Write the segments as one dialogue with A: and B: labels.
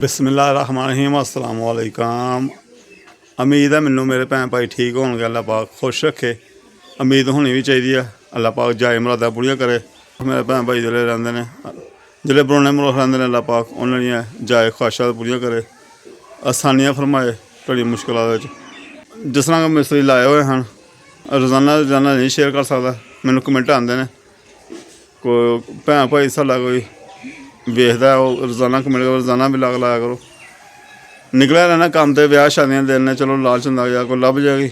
A: बिस्मिल्लाहिर्रहमानिर्रहीम अस्सलाम वालेकुम। उम्मीद है मैनू मेरे भैन भाई ठीक होणगे, अल्लाह पाक खुश रखे। उम्मीद होनी भी चाहिए है, अल्लाह पाक जाए मुरादा पूरियां करे। मेरे भैन भाई जिहड़े रहिंदे ने, जिहड़े बरोने मुल्ख रहिंदे ने, अल्लाह पाक उन्हां दियां जाए ख्वाहिशां पूरियां करे, आसानियां फरमाए तुहाड़ी मुश्किलां विच। जिस तरह मिस्त्री लाए हुए हैं, रोज़ाना नहीं शेयर कर सकदा। मैनू कमेंट आंदे ने, कोई भैन भाई साडा कोई वेखदा है, वो रोज़ाना कमेंट करो, रोज़ाना भी लग लाया करो। निकलिया रहना कम्म ते, ब्याह शादियां दिन ने, चलो लालच होंदा या कोई लभ जाएगी।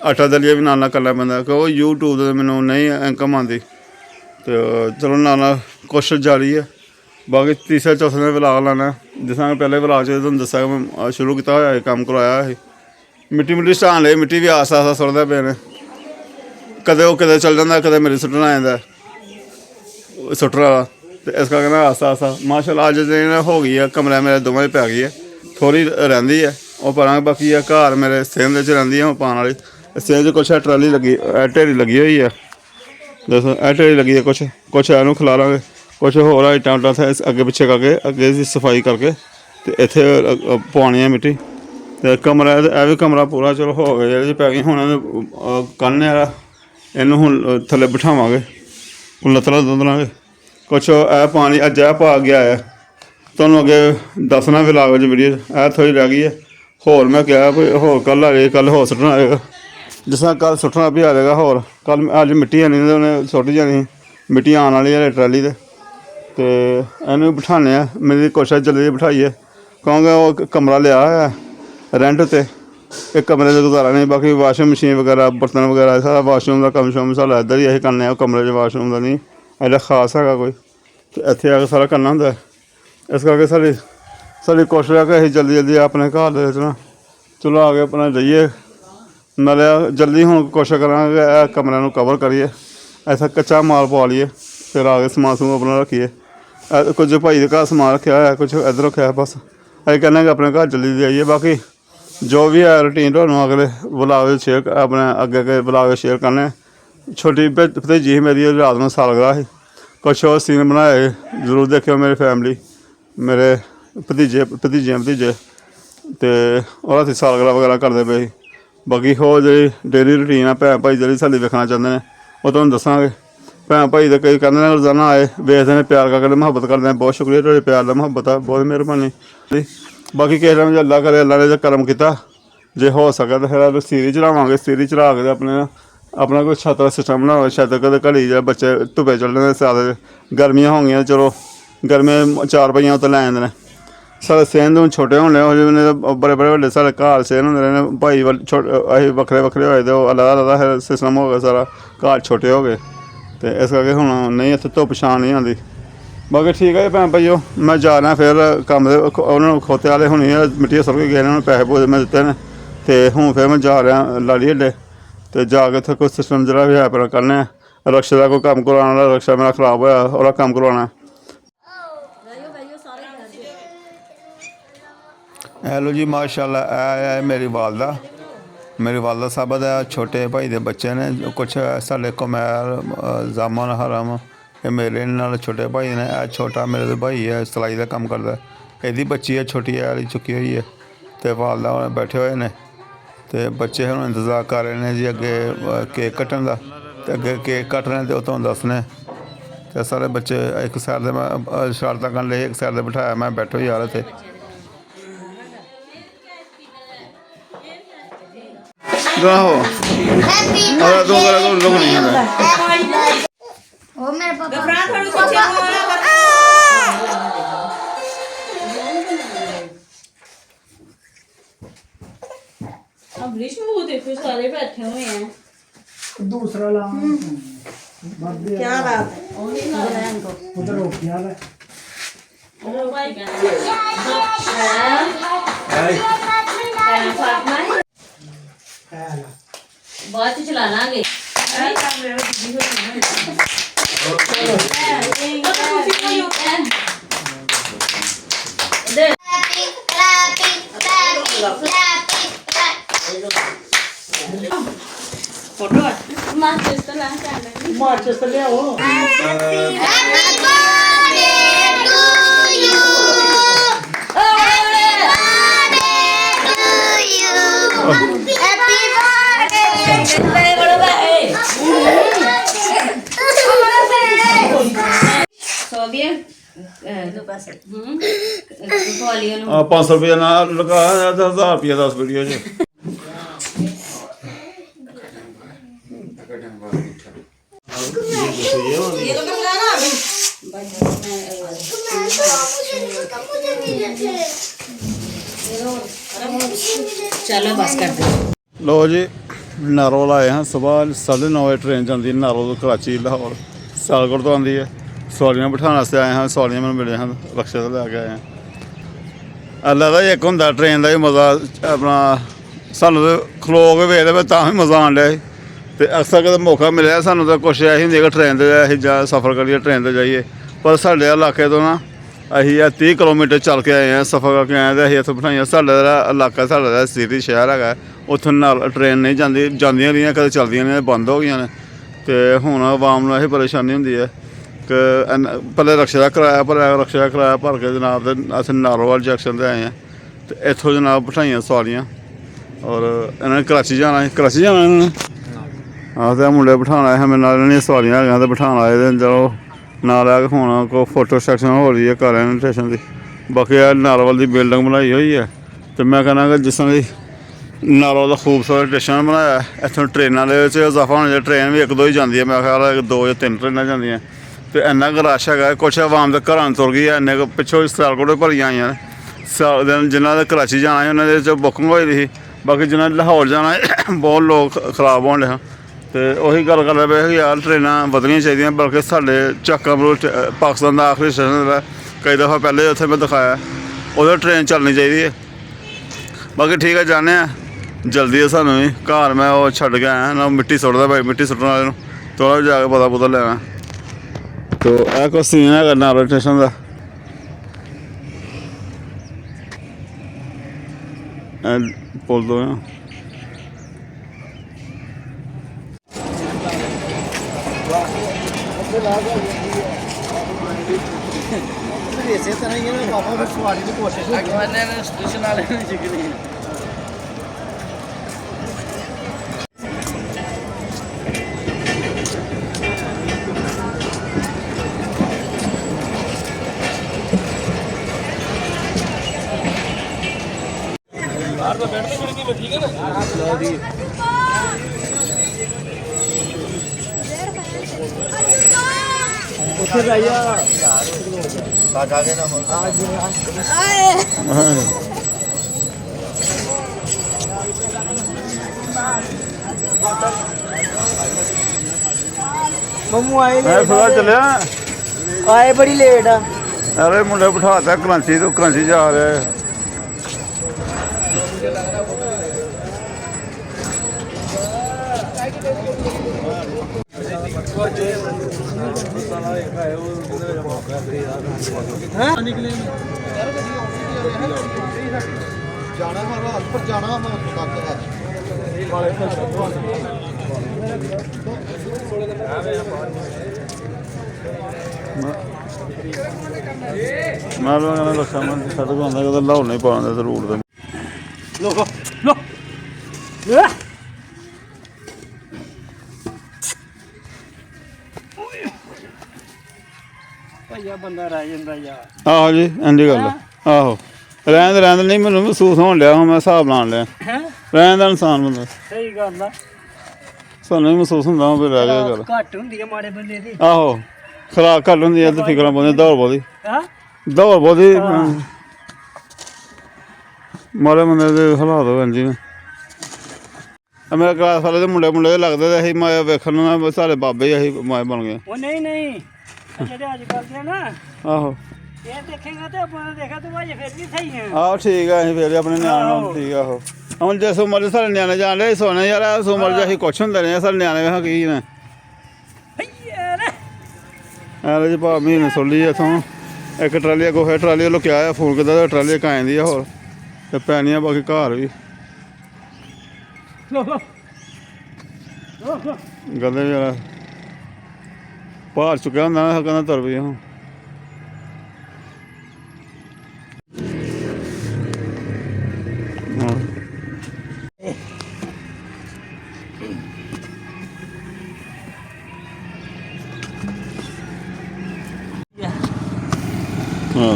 A: आटा दलिया भी नाल करना पैंदा, क्योंकि यूट्यूब ते मैनू नहीं इनकम आंदी, तो चलो नाल कोशिश जारी है। बाकी तीसरे चौथे दिन व्लॉग लाना, जिस तरह पैह्ले व्लॉग च तुहानूं दस्सेआ कि मैं शुरू कीता होया कम्म करवाया ही। मिट्टी स्टान लई, मिट्टी भी आस्ता आस्ता सुट्टदे पे ने। कदें ओह् किते चल जांदा, कदें मेरे सुट्टन आ जांदा सुट्टने वाला, तो इस करके ना आस्ता आस्ता माशाअल्लाह अज्ज दिन हो गई है। कमरा मेरे दोवें पै गई है, थोड़ी रैंदी है ओह् पाना, बाकी है घर मेरे सेंध च रैंदी है ओह् पाने वाली। सेंध च कुछ ट्राली लगी, ढेरी लगी हुई है, दस ढेरी लगी है, कुछ इनू खिलारांगे, कुछ होर आइटां उटां अग्गे पिच्छे करके, अग्गे दी सफाई करके ते इत्थे पवानी है मिट्टी। ते कमरा एह् भी कमरा पूरा चलो हो गया, एह्दे च पै गई। हुण कन्ने आह्ला इनू हुण थल्ले बिठावांगे, लत्तरां दुद्धरांगे। कुछ ऐ पानी अज्ज ऐ पा गया है, तुहानूं अग्गे दस्सना व्लॉग च वीडियो ऐ थोड़ी रह गई है। होर मैं कहा भाई होर कल आ जाए, कल होर सुट्टना आएगा, जिस तरह कल सुट्टना भी आ जाएगा होर। कल अज्ज मिट्टी है नहीं, उन्हें सुट्ट जानी मिट्टी आने वाली है ट्राली ते इनू बिठाने आ। मेरी कोशिश जल्दी बिठाइए, क्योंकि वो कमरा लिया है रेंट ते, इक कमरे च गुजारा नहीं। बाकी वाशिंग मशीन वगैरह, बर्तन वगैरह सारा वाशरूम का कम्म शम्म साढ़ा इधर ही असीं करने, कमरे च वाशरूम का नहीं एड्डा खास है कोई, तो इत्थे आके सारा करना होंदा है। इस करके साढ़ी कोशिश है कि असीं जल्दी जल्दी अपने घर दे विच ना चलो आ गए अपना जाइए, नाले जल्दी हुण कोशिश करांगे कि कमरे नूं कवर करिए, ऐसा कच्चा माल पवा लीए, फिर आ गए समान समून अपना रखिए। कुछ भाई दे घर समान रखेआ है, कुछ इधर रखेआ है, बस असीं कहने कि अपने घर जल्दी जल्दी आइए। बाकी जो भी है रूटीन तुहानूं अगले व्लॉग शेयर, अपने अग्गे व्लॉग शेयर करने। छोटी भतीजी ही मेरी, रात नूं सालगिरह ही, कुछ और सीन बनाए जरूर देखियो मेरी फैमिली, मेरे भतीजे तो और असीं सालगिरह वगैरह करते पे। बाकी होर जी डेली रूटीन है भैन भाई जेह्ड़ी साढ़ी वेखना चाहते हैं वो तुहानूं दस्सांगे। भैन भाई तो कई कहते हैं रोज़ाना आए वेखदे ने, प्यार करके मुहब्बत करते हैं, बहुत शुक्रिया तुहाडे प्यार दा मुहब्बत है, बहुत मेहरबानी। बाकी किस टाइम अल्लाह करे, अल्लाह ने जो कर्म किया जे हो सके तो फिर सीरी चढ़ावांगे, सीरी चढ़ा के अपना कोई छत्त का सिस्टम बनाओ, छत्त कदें घड़ी जाए बच्चे धुप्पे चढ़ने स्याले गर्मियां हो गई, चलो गर्मियां 4 बजियां उत्ते लै आंदे ने। साढ़े सेंध हूँ छोटे होने बड़े बड़े साढ़े घर सेंध होंदे रहे भाई, असीं बक्खरे बक्खरे होए ते अलग अलग फिर सिस्टम हो गया सारा, घर छोटे हो गए, तो इस करके हुण नहीं इत्थे धुप्प छां नहीं आंदी। बाकी ठीक है भैन भाइयों, मैं जा रहा फिर कम्म दे, उन्होंने खोते वाले हुणी मिट्टी सुट के गए, उन्होंने पैसे पूसे मैं दित्ते ने, तो हूँ फिर मैं जा रहा लाड़ी अड्डे, तो जाके उत्थे कोई सिस्टम जेह्ड़ा भी है अपना करने। रक्शे का कोई कम्म करवाना, रक्शा मेरा खराब होया ओह्दा कम्म करवाना। हेलो जी माशाल्लाह, ऐ मेरी वालदा साहबा दा छोटे भाई दे बच्चे ने, कुछ साढ़े कमैर जामन हरम ये मेरे नाल छोटे भाई ने। छोटा मेरे भाई है सिलाई का कम्म करदा, एह्दी बच्ची है छोटी हाली चुकी हुई है, तो वालदा होर बैठे हुए ने, तो बच्चे हूँ इंतजार कर रहे हैं जी अगे केक कट्टन का, तो अगे केक कट रहे हैं तो तुहानूं दस्सने। तो सारे बच्चे एक साइड दे मैं शरारतां करन लगे, एक साइड दे बिठाया मैं, बैठो यार इत्थे। आहो दो नहीं है
B: ओ मेरे पापा
C: अमरीश में वो देखो सारे बैठे हुए हैं।
D: दूसरा ला
C: क्या बात है?
D: उधर हो क्या है?
C: ओ भाई बहुत चलाना आगे। फोटो माचिस तो ले आओ।
B: Happy birthday to you. ਬਸ
C: ਖਵਾਲੀਆਂ ਨੂੰ
A: 500 ਰੁਪਏ ਨਾਲ ਲਗਾ 1000 ਰੁਪਏ 10 ਵੀਡੀਓ 'ਚ
C: ये तो कर रहा है चलो बस कर दे
A: ਲੋ ਜੀ ਨਾਰੋਲ ਆਏ ਹਾਂ ਸਵੇਰ 9:30 ਵਜੇ ਟ੍ਰੇਨ ਜਾਂਦੀ ਹੈ ਨਾਰੋਲ ਤੋਂ ਕਰਾਚੀ ਲਾਹੌਰ ਸਿਆਲਕੋਟ ਤੋਂ ਆਉਂਦੀ ਹੈ ਸਵਾਰੀਆਂ ਬਿਠਾਉਣ ਵਾਸਤੇ ਆਏ ਹਾਂ ਸਵਾਰੀਆਂ ਮੈਨੂੰ ਮਿਲੇ ਹਨ ਰਕਸ਼ੇ ਤੋਂ ਲੈ ਕੇ ਆਏ ਹਾਂ ਅੱਲਾ ਦਾ ਇੱਕ ਹੁੰਦਾ ਟ੍ਰੇਨ ਦਾ ਵੀ ਮਜ਼ਾ ਆਪਣਾ ਸਾਨੂੰ ਤਾਂ ਖਲੋ ਕੇ ਵੇਖਦੇ ਪਏ ਤਾਂ ਵੀ ਮਜ਼ਾ ਆਉਣ ਡਿਆ ਸੀ ਅਤੇ ਅਕਸਰ ਕਦੇ ਮੌਕਾ ਮਿਲਿਆ ਸਾਨੂੰ ਤਾਂ ਕੁਛ ਇਹੀ ਹੁੰਦੀ ਕਿ ਟ੍ਰੇਨ 'ਤੇ ਅਸੀਂ ਜਾ ਸਫ਼ਰ ਕਰੀਏ ਟ੍ਰੇਨ 'ਤੇ ਜਾਈਏ ਪਰ ਸਾਡੇ ਇਲਾਕੇ ਤੋਂ ਨਾ ਅਸੀਂ ਆ 30 ਕਿਲੋਮੀਟਰ ਚੱਲ ਕੇ ਆਏ ਹਾਂ ਸਫ਼ਰ ਕਰਕੇ ਆਏ ਅਤੇ ਅਸੀਂ ਇੱਥੋਂ ਬਿਠਾਈਆਂ ਸਾਡਾ ਜਿਹੜਾ ਇਲਾਕਾ ਸਾਡਾ ਜਿਹੜਾ ਸਿਟੀ ਸ਼ਹਿਰ ਹੈਗਾ ਉੱਥੋਂ ਨਾਲ ਟ੍ਰੇਨ ਨਹੀਂ ਜਾਂਦੀ ਜਾਂਦੀਆਂ ਰਹੀਆਂ ਕਦੇ ਚੱਲਦੀਆਂ ਨੇ ਬੰਦ ਹੋ ਗਈਆਂ ਨੇ ਅਤੇ ਹੁਣ ਆਵਾਮ ਨੂੰ ਇਹ ਪਰੇਸ਼ਾਨੀ ਹੁੰਦੀ ਹੈ ਕਿ ਪਹਿਲੇ ਰਕਸ਼ੇ ਦਾ ਕਿਰਾਇਆ ਭਰ ਕੇ ਜਨਾਬ ਦੇ ਅਸੀਂ ਨਾਰੋਵਾਲ ਜੰਕਸ਼ਨ 'ਤੇ ਆਏ ਹਾਂ ਅਤੇ ਇੱਥੋਂ ਜਨਾਬ ਬਿਠਾਈਆਂ ਸਵਾਰੀਆਂ ਔਰ ਇਹਨਾਂ ਨੇ ਕਰਾਚੀ ਜਾਣਾ ਇਹਨਾਂ ਨੇ ਆਹ ਤੇ ਮੁੰਡੇ ਬਿਠਾਉਣ ਆਏ ਮੇਰੇ ਨਾਲ ਇਹਨਾਂ ਦੀਆਂ ਸਵਾਰੀਆਂ ਹੈਗੀਆਂ ਅਤੇ ਬਿਠਾਉਣ ਆਏ ਤੇ ਚਲੋ ਨਾਲ ਆ ਕੇ ਹੁਣ ਕੋਈ ਫੋਟੋ ਸੈਕਸ਼ਨ ਹੋ ਰਹੀ ਹੈ ਕਰ ਰਹੇ ਸਟੇਸ਼ਨ ਦੀ ਬਾਕੀ ਆ ਨਾਰੋਵਾਲ ਦੀ ਬਿਲਡਿੰਗ ਬਣਾਈ ਹੋਈ ਹੈ ਅਤੇ ਮੈਂ ਕਹਿੰਦਾ ਕਿ ਜਿਸ ਤਰ੍ਹਾਂ ਦੀ ਨਾਰੋਵਾਲ ਦਾ ਖੂਬਸੂਰਤ ਸਟੇਸ਼ਨ ਬਣਾਇਆ ਇੱਥੋਂ ਟ੍ਰੇਨਾਂ ਦੇ ਵਿੱਚ ਇਜ਼ਾਫਾ ਹੋਣਾ ਚਾਹੀਦਾ ਟ੍ਰੇਨ ਵੀ ਇੱਕ ਦੋ ਹੀ ਜਾਂਦੀ ਹੈ ਮੇਰਾ ਖਿਆਲ ਹੈ 2 ਜਾਂ 3 ਟ੍ਰੇਨਾਂ ਜਾਂਦੀਆਂ ਅਤੇ ਇੰਨਾ ਕੁ ਰਸ਼ ਹੈਗਾ ਕੁਛ ਆਵਾਮ ਦੇ ਘਰਾਂ ਨੂੰ ਤੁਰ ਗਈ ਹੈ ਇੰਨੇ ਕੁ ਪਿੱਛੋਂ ਸਿਆਲਕੋਟ ਭਰੀਆਂ ਆਈਆਂ ਨੇ ਜਿਨ੍ਹਾਂ ਦੇ ਕਰਾਚੀ ਜਾਣਾ ਉਹਨਾਂ ਦੇ 'ਚ ਬੁਕਿੰਗ ਹੋਈ ਦੀ ਸੀ ਬਾਕੀ ਜਿਨ੍ਹਾਂ ਨੇ ਲਾਹੌਰ ਜਾਣਾ ਬਹੁਤ ਲੋਕ ਖਰਾਬ ਹੋਣ ਡਿਆ ਅਤੇ ਉਹੀ ਗੱਲ ਕਰਦੇ ਪਏ ਕਿ ਯਾਰ ਟ੍ਰੇਨਾਂ ਵਧਣੀਆਂ ਚਾਹੀਦੀਆਂ ਬਲਕਿ ਸਾਡੇ ਚੱਕਾ ਪਾਕਿਸਤਾਨ ਦਾ ਆਖਰੀ ਸਟੇਸ਼ਨ ਜਿਹੜਾ ਕਈ ਦਫਾ ਪਹਿਲੇ ਉੱਥੇ ਮੈਂ ਦਿਖਾਇਆ ਉਹਦੇ ਟ੍ਰੇਨ ਚੱਲਣੀ ਚਾਹੀਦੀ ਹੈ ਬਾਕੀ ਠੀਕ ਹੈ ਜਾਂਦੇ ਹਾਂ ਜਲਦੀ ਹੈ ਸਾਨੂੰ ਵੀ ਘਰ ਮੈਂ ਉਹ ਛੱਡ ਕੇ ਆਇਆ ਨਾ ਮਿੱਟੀ ਸੁੱਟਦਾ ਭਾਈ ਮਿੱਟੀ ਸੁੱਟਣ ਵਾਲੇ ਨੂੰ ਥੋੜ੍ਹਾ ਜਾ ਕੇ ਪਤਾ ਲੈਣਾ ਤੋ ਇਹ ਕੁਛ ਸੀਨ ਹੈਗਾ ਨਾਰੋਵਾਲ ਸਟੇਸ਼ਨ ਦਾ ਪੁੱਲ ਤੋਂ ਆ
D: ਇਸੇ ਤਰ੍ਹਾਂ ਹੀ ਨਾ ਪਾਪਾ ਫਿਰ ਸਵਾਰੀ ਦੀ ਕੋਸ਼ਿਸ਼ ਹੁੰਦੀ ਸਟੇਸ਼ਨ ਵਾਲੇ ਨੂੰ ਜਿਗਰੀ ਬਾਹਰ ਤਾਂ ਬੈਠ ਕੇ ਠੀਕ ਹੈ ਨਾ ਲਓ ਜੀ ਉੱਥੇ ਜਾਈਆ ਸਾਡਾ ਕੇ ਨਾ ਮੰਮੂ ਆਏ
A: ਮੈਂ ਸੁਬਹ ਚੱਲਿਆ
D: ਆਏ ਬੜੀ ਲੇਟ ਆ
A: ਅਰੇ ਮੁੰਡੇ ਬਿਠਾਤਾ ਕਰਾਚੀ ਤੋਂ ਕਰਾਚੀ ਜਾ ਰਿਹਾ
D: ਜਾਣਾ ਮਾਰਾ ਪਰ ਜਾਣਾ ਮੈਂ
A: ਮੈਂ ਕਹਿੰਦਾ ਲੱਖਾਂ ਮੰਨ ਸਾਡੇ ਕੋਲ ਆਉਂਦਾ ਕਦੇ ਲਾਹੌਰ ਨਹੀਂ ਪਾਉਂਦਾ ਤੇ ਰੂਟ ਤੇ
D: ਲੋ ਲੋ ਭਈਆ ਬੰਦਾ ਰਹਿ ਜਾਂਦਾ ਯਾਰ
A: ਆਹੋ ਜੀ ਇੰਝ ਗੱਲ ਆ। ਆਹੋ ਰਹਿਣ ਨਹੀਂ ਮੈਨੂੰ ਮਹਿਸੂਸ ਹੋਣ ਲਿਆ ਹੁਣ ਮੈਂ ਹਿਸਾਬ ਲਾਣ ਲਿਆ
D: ਹੈ
A: ਰਹਿਣ ਦਾ ਇਨਸਾਨ ਬੰਦਾ
D: ਸਹੀ ਗੱਲ ਆ
A: ਸਾਨੂੰ ਵੀ ਮਹਿਸੂਸ ਹੁੰਦਾ ਵੀ ਰਹਿ ਗਿਆ ਗੱਲ
D: ਘੱਟ ਹੁੰਦੀ ਆ ਮਾੜੇ ਬੰਦੇ ਦੀ
A: ਆਹੋ ਖੁਰਾਕ ਘੱਟ ਹੁੰਦੀ ਹੈ ਤੇ ਫਿਕਰਾਂ ਪਾਉਂਦੀਆਂ ਦੌੜ ਬਹੁਤੀ
D: ਹਾਂ
A: ਦੌੜ ਬਹੁਤੀ ਮਾੜੇ ਬੰਦੇ ਦੇ ਹਾਲਾਤ ਹੋ ਜਾਂਦੇ ਨੇ ਮੇਰੇ ਕਲਾਸ ਵਾਲੇ ਦੇ ਮੁੰਡੇ ਦੇ ਲੱਗਦੇ ਤੇ ਅਸੀਂ ਮਾਇਆ ਵੇਖਣ ਨੂੰ ਸਾਰੇ ਬਾਬੇ ਹੀ ਅਸੀਂ ਮਾਏ ਬਣ ਗਏ
D: ਉਹ ਨਹੀਂ ਜਿਹੜੇ ਅੱਜ ਕੱਲ੍ਹ ਦੇ ਨਾ
A: ਆਹੋ
D: ਇਹ ਦੇਖੇਗਾ ਤੇ ਆਪਾਂ ਨੇ ਦੇਖਿਆ ਤੂੰ ਭਾਈ ਫਿਰ ਵੀ ਸਹੀ ਹੈ
A: ਆਹੋ ਠੀਕ ਆ ਅਸੀਂ ਫਿਰ ਆਪਣੇ ਨਿਆਣੇ ਨੂੰ ਠੀਕ ਆਹੋ ਹੁਣ ਜਿਸ ਉਮਰ 'ਚ ਸਾਡੇ ਨਿਆਣੇ ਜਾਣ ਰਹੇ ਸੋਨੇ ਯਾਰ ਇਸ ਉਮਰ 'ਚ ਅਸੀਂ ਕੁਛ ਹੁੰਦੇ ਨੇ ਸਾਡੇ ਨਿਆਣੇ ਵੇਖ ਕੀ ਨੇ ਐਲੇ ਜੀ ਭਾ ਮਹੀਨੇ ਸੁੱਲੀ ਇੱਥੋਂ ਇੱਕ ਟਰਾਲੀ ਅੱਗੋਂ ਫਿਰ ਟਰਾਲੀ ਵੱਲੋਂ ਕਿਹਾ ਆ ਫੋਨ ਕੀਤਾ ਟਰਾਲੀ ਕ ਆਉਂਦੀ ਆ ਹੋਰ ਅਤੇ ਪੈਣੀਆਂ ਬਾਕੀ ਘਰ ਵੀ ਕਹਿੰਦੇ ਯਾਰ ਭਾਰ ਚੁੱਕਿਆ ਹੁੰਦਾ ਨਾ ਕਹਿੰਦਾ ਤੁਰ ਪਈ ਹੁਣ ਹਾਂ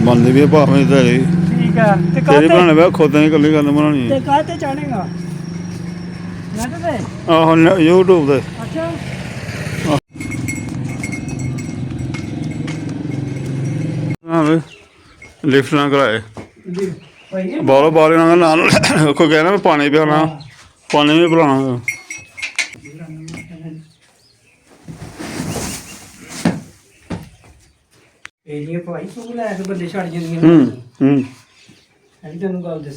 A: ਬੰਦੇ ਵੀ ਭਾਵੇਂ ਤੇਰੀ
E: ਠੀਕ ਆ ਤੇ
A: ਤੇਰੀ ਬਣਾਣੇ ਵੇ ਖੁਦ ਨਹੀਂ ਇਕੱਲੀ ਗੱਲ ਬਣਾਉਣੀ
E: ਤੇ ਕਾਹ ਤੇ ਚਾੜੇਗਾ ਨੈਟ ਤੇ
A: ਆਹੋ YouTube ਤੇ
E: ਅੱਛਾ
A: ਹਾਂ ਵੇ ਲਿਫਟ ਨਾ ਕਰਾਏ
E: ਜੀ ਭਾਈ
A: ਬਾਹਰੋਂ ਬਾਹਰ ਇਹਨਾਂ ਦਾ ਨਾਲ ਕੋਈ ਕਹਿਣਾ ਮੈਂ ਪਾਣੀ ਪਿਆਉਣਾ ਪਾਣੀ ਵੀ ਪਿਲਾਉਣਾ
E: ਇਹ ਜੀ ਭਾਈ ਤੂੰ ਲੈ ਕੇ ਬੰਦੇ ਛੱਡ ਜਾਂਦੀਆਂ
A: ਹੂੰ
E: ਐਂ ਤੈਨੂੰ ਗੱਲ ਦੱਸ